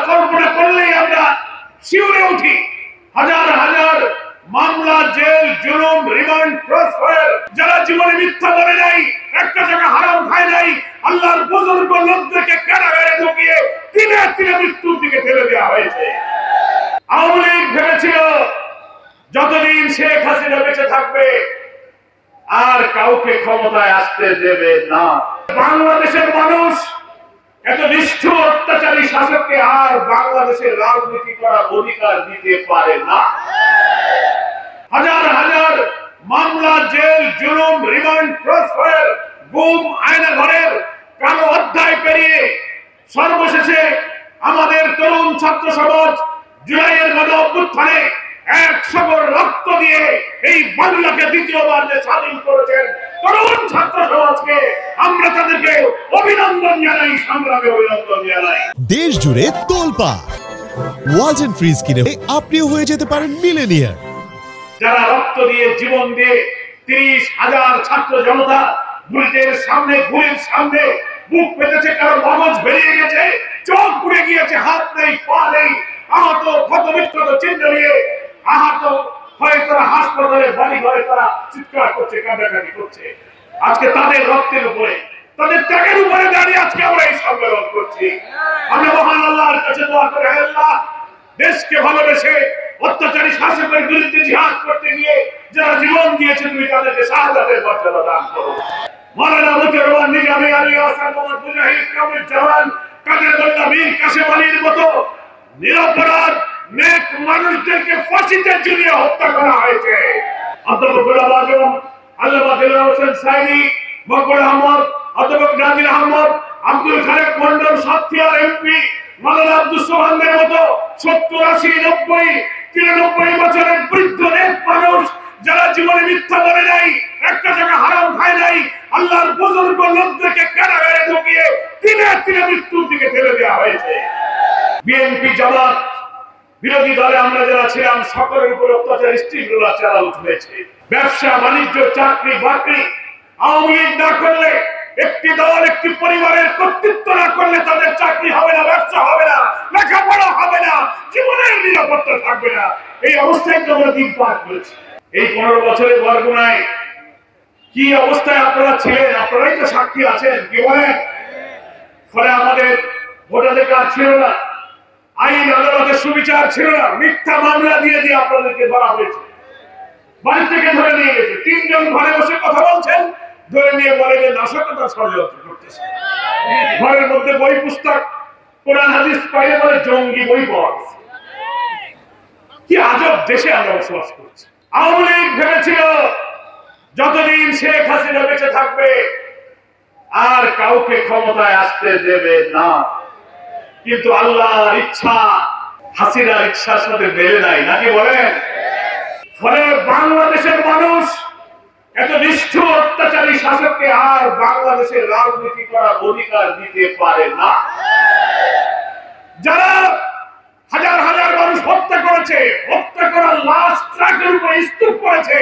কল্পনা করলেই আমরা শিউরে উঠি। হাজার হাজার মামলা, জেল, জুলুম, রিমান্ড, ক্রসফায়ার, যারা জীবনে মিথ্যা বলে নাই, একটা জায়গা হারাম খায় নাই, আল্লাহর বুজুর্গ লোকদেরকে কারাগারে ঢুকিয়ে দিনে দিনে মৃত্যুর দিকে ঠেলে দেওয়া হয়েছে। আওয়ামী লীগ ভেবেছিল যতদিন শেখ হাসিনা বেঁচে থাকবে আর কাউকে ক্ষমতায় আসতে দেবে না। বাংলাদেশের মানুষ এত নিষ্ঠুর অত্যাচারী শাসককে আর বাংলাদেশের রাজনীতি করার অধিকার দিতে পারে না। হাজার হাজার মামলা, জেল, জুলুম, রিমান্ড, ক্রসফায়ার, গুম, আয়নাঘরের কালো অধ্যায় পেরিয়ে সর্বশেষে আমাদের তরুণ ছাত্র সমাজ জুলাইয়ের গণ অভ্যুত্থানে এক সাগর রক্ত দিয়ে এই বাংলাকে দ্বিতীয়বার যে স্বাধীন করেছেন তরুণ ছাত্র সমাজকে আমরা তাদেরকে অভিনন্দন জানাই, সংগ্রামে অভিনন্দন জানাই। দেশ জুড়ে তোলপাড় ওয়ালটন ফ্রিজ কিনে আপনিও হয়ে যেতে পারেন মিলেনিয়ার। যারা রক্ত দিয়ে, জীবন দিয়ে 30,000 ছাত্র জনতা বুলেটের সামনে, গুলির সামনে বুক পেতেছে, কারো মগজ বেরিয়ে গেছে, চোখ পুড়ে গিয়েছে, হাত নেই, পা নেই, আহত ক্ষতবিক্ষত চিহ্ন নিয়ে আহত হয়ে তারা হাসপাতালে, বাড়ি ঘরে তারা চিৎকার করছে, কাঁদাকাটি করছে। আজকে তাদের রক্তের উপরে, তাদের ত্যাগের উপরে দাঁড়িয়ে আজকে আমরা এই সম্মেলন করছি। আমরা মহান আল্লাহর কাছে দোয়া করি, হে আল্লাহ, দেশকে ভালোবেসে অত্যাচারী শাসকের বিরুদ্ধে জিহাদ করতে গিয়ে যারা জীবন দিয়েছে তুমি তাদেরকে শাহাদাতের মর্যাদা দান করো। মাওলানা মুজিবুর রহমান নিজামী, আলী হাসান মোহাম্মদ মুজাহিদ, কামিল জামান, কাদের মোল্লা, মীর কাসেম আলীর মতো নিরপরাধ নেক মানুষদেরকে ফাঁসিতে ঝুলিয়ে হত্যা করা হয়েছে। অধ্যাপক গোলাম আজম, আল্লামা দিলওয়ার হোসেন সাইদি, মকবুল আহমদ, অধ্যাপক নাজির আহমদ, আব্দুল খালেক মন্ডল, সাতক্ষীরার এমপি মাওলানা আব্দুল সোবহানের মতো 70, 80, 90, 93 বছরের বৃদ্ধ নেক মানুষ যারা জীবনে মিথ্যা বলে নাই, একটা জায়গা হারাম খায় নাই, আল্লাহর বুজুর্গ লোকদেরকে কারাগারে ঢুকিয়ে দিনে দিনে মৃত্যুর দিকে ঠেলে দেওয়া হয়েছে। বিএনপি, জামাত, বিরোধী দলে আমরা যারা ছিলাম সকলের উপর অত্যাচার স্ত্রীগুলো চালানো হয়েছে। ব্যবসা বাণিজ্য, চাকরি বাকরি আওয়ামী লীগ না করলে, একটি দল একটি পরিবারের কর্তৃত্ব না করলে তাদের চাকরি হবে না, ব্যবসা হবে না, লেখাপড়া হবে না, জীবনের নিরাপত্তা থাকবে না। এই অবস্থায় তো আমরা দিন পার করেছি। এই 15 বছরের বরগুনায় কি অবস্থায় আপনারা ছিলেন, আপনারাই তো সাক্ষী আছেন, কি বলেন? ফলে আমাদের ভোটাধিকার ছিল না, আইন আদালতের সুবিচার ছিল না, মিথ্যা মামলা দিয়ে দিয়ে আপনাদেরকে ধরা হয়েছে, বাড়ি থেকে ধরে নিয়ে গেছে। 3 জন ঘরে বসে কথা বলছেন, ধরে নিয়ে বলে যে নাশকতা ষড়যন্ত্র করতেছে। ঘরের মধ্যে বই পুস্তক, কোরআন হাদিস পাইলে বলে জঙ্গি বই পাওয়া গেছে। কি আজব দেশে আমরা বসবাস করছি। আওয়ামী লীগ ভেবেছিল যতদিন শেখ হাসিনা বেঁচে থাকবে আর কাউকে ক্ষমতায় আসতে দেবে না, কিন্তু আল্লাহর ইচ্ছা হাসিনার ইচ্ছার সাথে মেলে নাই, নাকি বলেন? ফলে বাংলাদেশের মানুষ এত নিষ্ঠুর অত্যাচারী শাসককে আর বাংলাদেশের রাজনীতি করার অধিকার দিতে পারে না। যারা হাজার হাজার মানুষ হত্যা করেছে, হত্যা করার লাশ ট্রাকের উপরে স্তূপ করেছে,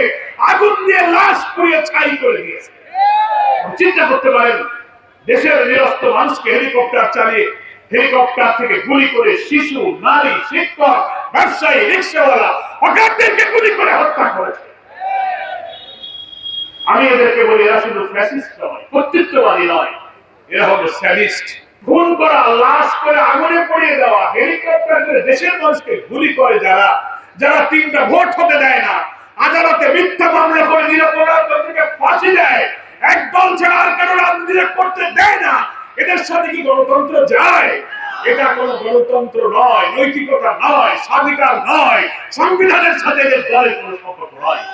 আগুন দিয়ে লাশ পুড়িয়ে ছাই করে দিয়েছে। চিন্তা করতে পারেন, দেশের নিরস্ত্র মানুষকে হেলিকপ্টার চালিয়ে, হেলিকপ্টার থেকে গুলি করে শিশু, নারী, শিক্ষক, ব্যবসায়ী, রিক্সাওয়ালা, হকারদেরকে গুলি করে হত্যা করেছে। আমি এদেরকে বলি, এরা শুধু ফ্যাসিস্ট নয়, কর্তৃত্ববাদী নয়, এরা হলো স্যাডিস্ট। খুন করা, লাশ করে আগুনে পড়িয়ে দেওয়া, হেলিকপ্টার করে দেশের মানুষকে গুলি করে যারা, যারা 3টা ভোট হতে দেয় না, আদালতে মিথ্যা মামলা করে নিরপরাধীদেরকে ফাঁসি দেয়, একদল ছাড়া আর কারো রাজনীতি করতে দেয় না, এদের সাথে কি গণতন্ত্র যায়? এটা কোনো গণতন্ত্র নয়, নৈতিকতা নয়, স্বাধিকার নয়, সংবিধানের সাথে এদের দলের কোনো সম্পর্ক নয়।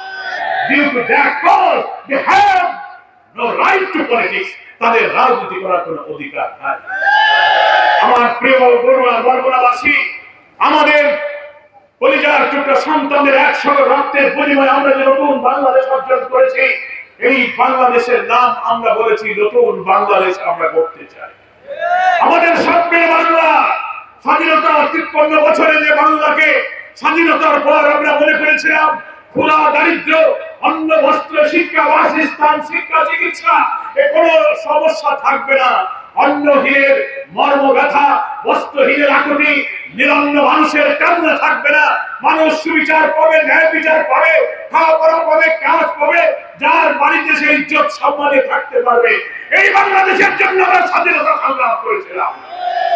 Due to that cause, they have no right to politics. তাদের রাজনীতি করার কোনো অধিকার নাই। আমার প্রিয় বরগুনাবাসী, আমাদের পরিবার টুকরা সন্তানদের 100 রক্তের বিনিময়ে আমরা যে নতুন বাংলাদেশ অর্জন করেছি, এই বাংলাদেশের নাম আমরা বলেছি নতুন বাংলাদেশ আমরা করতে চাই। আমাদের স্বপ্নের বাংলা, স্বাধীনতা 53 বছরে যে বাংলাকে স্বাধীনতার পর আমরা মনে করেছিলাম খোলা, দারিদ্র, অন্ন, বস্ত্র, শিক্ষা, বাসস্থান, শিক্ষা, চিকিৎসা এ কোনো সমস্যা থাকবে না, অন্নহীনের মর্মব্যথা, বস্ত্রহীনের আকুতি, নিরন্ন মানুষের কান্না থাকবে না, মানুষ সুবিচার পাবে, ন্যায় বিচার পাবে, খাওয়া পড়া পাবে, কাজ পাবে, যার বাড়িতে সে ইজ্জত সম্মানে থাকতে পারবে। এই বাংলাদেশের জন্য আমরা স্বাধীনতা সংগ্রাম করেছিলাম,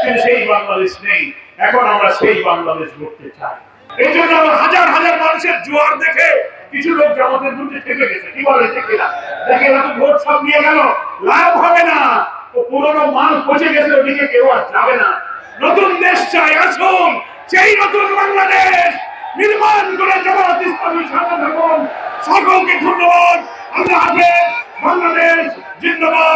কিন্তু সেই বাংলাদেশ নেই। এখন আমরা সেই বাংলাদেশ গড়তে চাই। এই জন্য আমরা হাজার হাজার মানুষের জোয়ার দেখে কিছু লোক জামাতের বিরুদ্ধে থেকে গেছে। কি বলে দেখে না, দেখে না তো ভোট সব নিয়ে গেল, লাভ হবে না। ও পুরনো মান পচে গেছে, ওদিকে কেউ আর যাবে না। নতুন দেশ চাই, আসুন সেই নতুন বাংলাদেশ নির্মাণ করে জামাত ইসলামী সাথে থাকুন। সকলকে ধন্যবাদ। আল্লাহ হাফেজ। বাংলাদেশ জিন্দাবাদ।